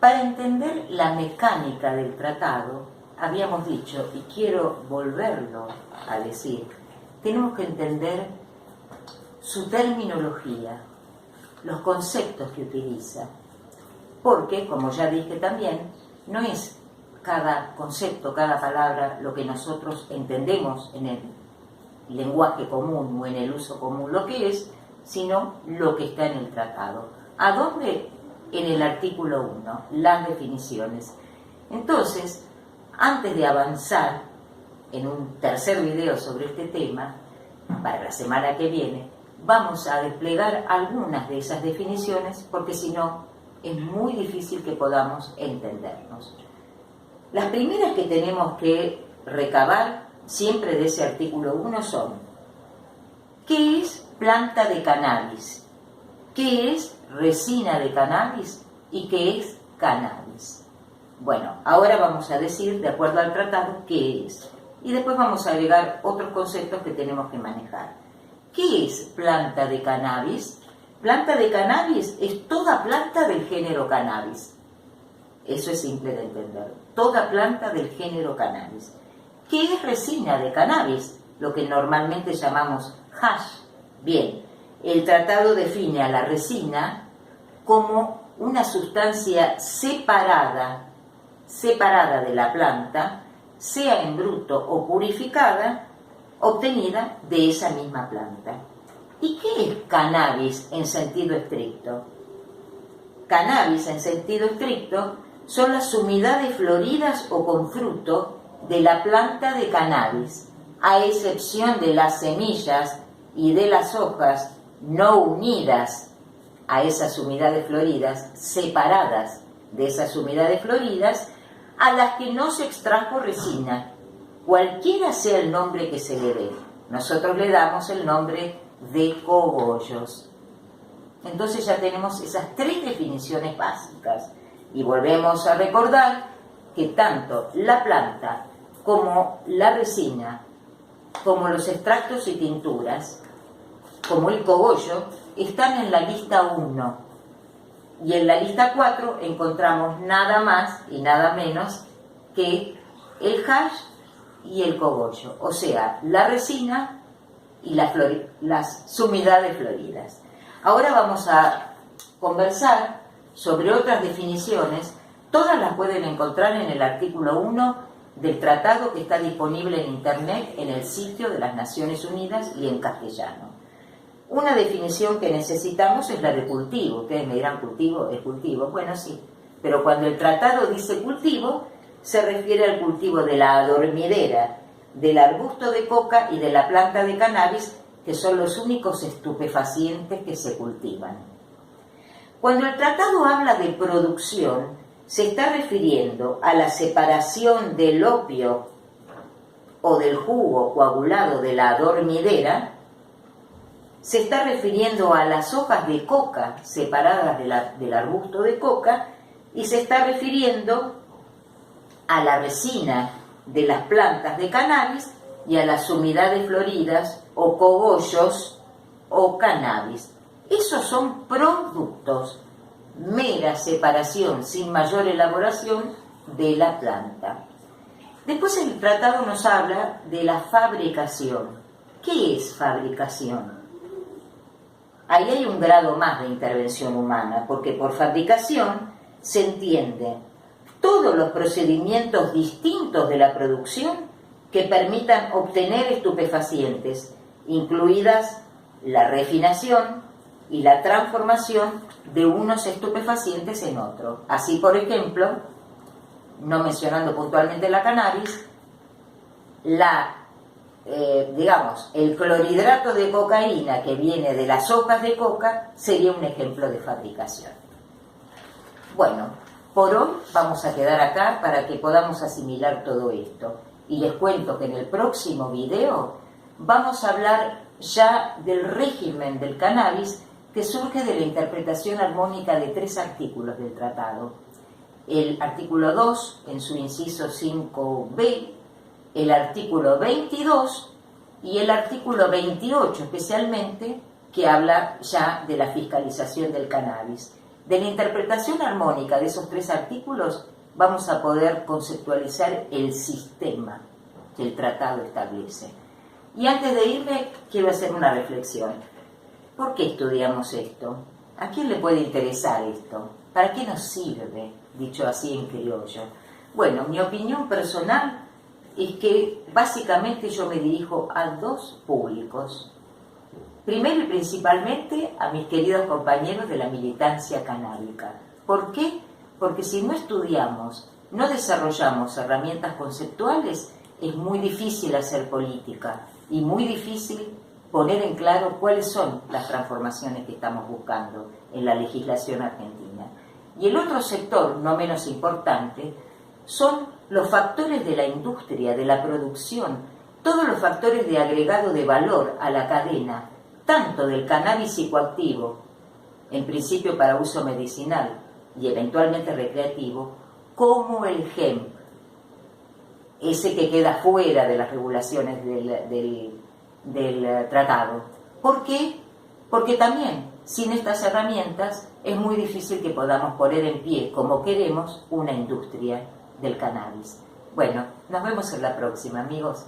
Para entender la mecánica del tratado, habíamos dicho, y quiero volverlo a decir, tenemos que entender su terminología, los conceptos que utiliza, porque, como ya dije también, no es cada concepto, cada palabra, lo que nosotros entendemos en el lenguaje común o en el uso común, lo que es, sino lo que está en el tratado. ¿A dónde? En el artículo 1, las definiciones. Entonces, antes de avanzar en un tercer video sobre este tema, para la semana que viene, vamos a desplegar algunas de esas definiciones, porque si no, es muy difícil que podamos entendernos. Las primeras que tenemos que recabar siempre de ese artículo 1 son: ¿qué es planta de cannabis? ¿Qué es resina de cannabis? ¿Y qué es cannabis? Bueno, ahora vamos a decir, de acuerdo al tratado, qué es. Y después vamos a agregar otros conceptos que tenemos que manejar. ¿Qué es planta de cannabis? Planta de cannabis es toda planta del género cannabis. Eso es simple de entender. Toda planta del género cannabis. ¿Qué es resina de cannabis? Lo que normalmente llamamos hash. Bien, el tratado define a la resina como una sustancia separada de la planta, sea en bruto o purificada, obtenida de esa misma planta. ¿Y qué es cannabis en sentido estricto? Cannabis en sentido estricto son las sumidades floridas o con fruto de la planta de cannabis, a excepción de las semillas y de las hojas no unidas a esas sumidades floridas, separadas de esas sumidades floridas, a las que no se extrajo resina, cualquiera sea el nombre que se le dé. Nosotros le damos el nombre de cogollos. Entonces ya tenemos esas tres definiciones básicas. Y volvemos a recordar que tanto la planta como la resina, como los extractos y tinturas, como el cogollo, están en la lista 1. Y en la lista 4 encontramos nada más y nada menos que el hash y el cogollo, o sea, la resina y las sumidades floridas. Ahora vamos a conversar sobre otras definiciones. Todas las pueden encontrar en el artículo 1 del tratado, que está disponible en internet en el sitio de las Naciones Unidas y en castellano. Una definición que necesitamos es la de cultivo. Ustedes me dirán, ¿cultivo es cultivo? Bueno, sí, pero cuando el tratado dice cultivo, se refiere al cultivo de la adormidera, del arbusto de coca y de la planta de cannabis, que son los únicos estupefacientes que se cultivan. Cuando el tratado habla de producción, se está refiriendo a la separación del opio o del jugo coagulado de la adormidera, se está refiriendo a las hojas de coca separadas del arbusto de coca, y se está refiriendo a la resina de las plantas de cannabis y a las sumidades floridas o cogollos o cannabis. Esos son productos, mera separación sin mayor elaboración de la planta. Después el tratado nos habla de la fabricación. ¿Qué es fabricación? Ahí hay un grado más de intervención humana, porque por fabricación se entiende todos los procedimientos distintos de la producción que permitan obtener estupefacientes, incluidas la refinación y la transformación de unos estupefacientes en otros. Así, por ejemplo, no mencionando puntualmente la cannabis, el clorhidrato de cocaína que viene de las hojas de coca sería un ejemplo de fabricación. Bueno, por hoy vamos a quedar acá para que podamos asimilar todo esto. Y les cuento que en el próximo video vamos a hablar ya del régimen del cannabis, que surge de la interpretación armónica de 3 artículos del tratado. El artículo 2, en su inciso 5b, el artículo 22 y el artículo 28 especialmente, que habla ya de la fiscalización del cannabis. De la interpretación armónica de esos 3 artículos vamos a poder conceptualizar el sistema que el tratado establece. Y antes de irme, quiero hacer una reflexión. ¿Por qué estudiamos esto? ¿A quién le puede interesar esto? ¿Para qué nos sirve, dicho así en criollo? Bueno, mi opinión personal es que básicamente yo me dirijo a 2 públicos. Primero y principalmente a mis queridos compañeros de la militancia canábica. ¿Por qué? Porque si no estudiamos, no desarrollamos herramientas conceptuales, es muy difícil hacer política y muy difícil poner en claro cuáles son las transformaciones que estamos buscando en la legislación argentina. Y el otro sector, no menos importante, son los factores de la industria, de la producción, todos los factores de agregado de valor a la cadena, tanto del cannabis psicoactivo, en principio para uso medicinal y eventualmente recreativo, como el hemp, ese que queda fuera de las regulaciones del tratado. ¿Por qué? Porque también, sin estas herramientas, es muy difícil que podamos poner en pie, como queremos, una industria del cannabis. Bueno, nos vemos en la próxima, amigos.